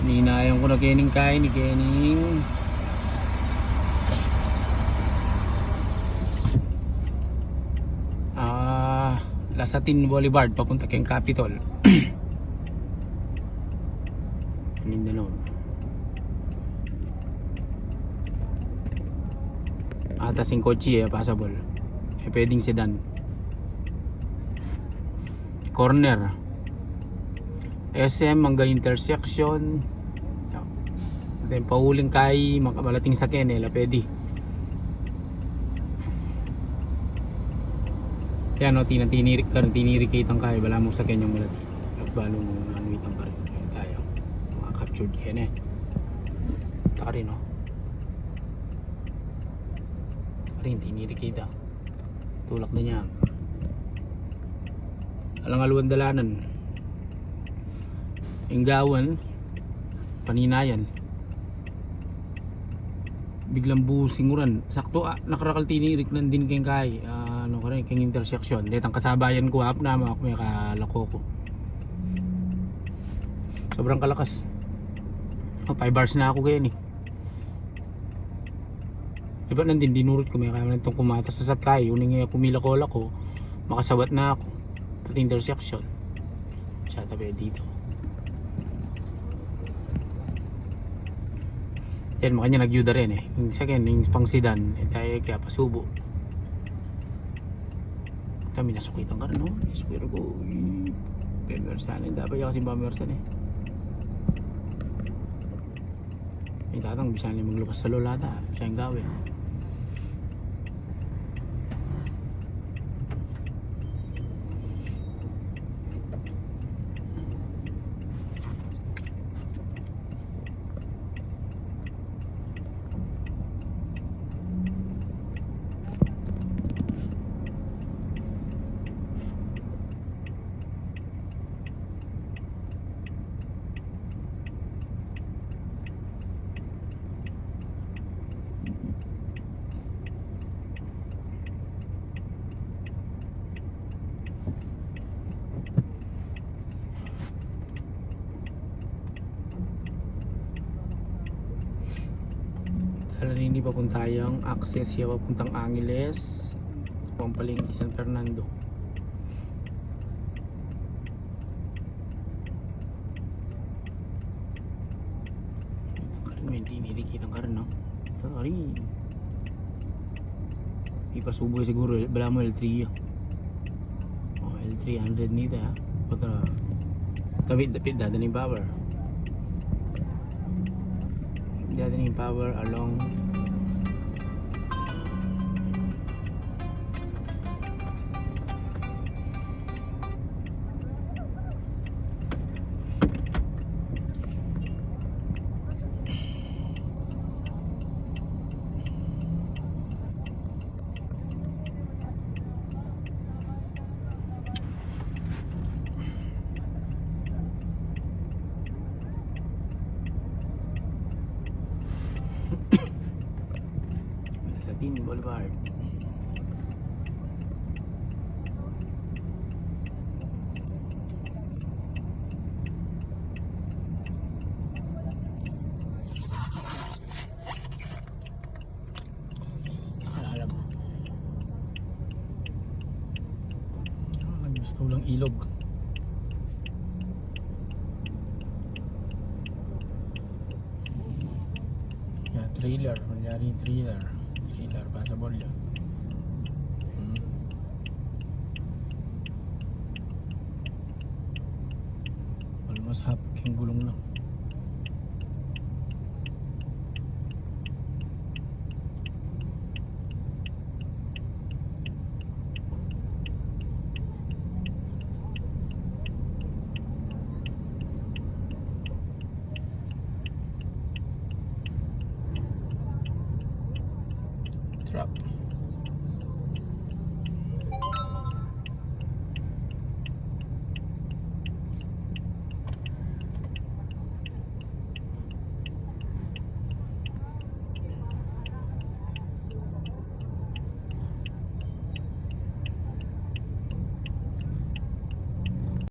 Ninayan ko na kening kain ni kening Lasatin Boulevard papunta kayong Capitol. Mindanao. Atas yung kotse passable. Pwedeng sedan. Corner. SM hanggang intersection. Then pauling kay makabalating sa Kenela pwede. Kaya no, tinirikitang kaya bala mo sa kanyang malati. At balo mo anuitang pa rin tayo. Mga captured kaya taka rin no. Taka rin tinirikita. Tulak na niya. Alang-aluan dalanan. Inggawan. Paninayan. Biglang businguran. Sakto nakarakal tinirik nan din kayong kay ano ka rin kayong intersection. Detang kasabayan ko hap na ako may kalako ko. Sobrang kalakas. 5 bars na ako kaya ni. Diba nandin dinurot ko may kaya nitong kumatas sa sakay. Uning kumila ko lako. Makasawat na ako. At intersection. Siya tabi dito. Yan makanya nagyuda rin yung second yung pang sedan tayo kaya pasubo kami nasukitan ka rin no espero ko pemersan dapat yung kasi pamersan may tatang bisa niya maglupas sa lolata siya yung gawin hindi papunta yung access yung papuntang Angeles pampaling San Fernando may tinirikitang ka rin no sorry ipasubo siguro bala mo L3 L300 nito patra kami dapit dadaling power along Lasatin Boulevard. Alam mo gusto lang ilog trailer, mangyari trailer passable yun almost half king gulong na trap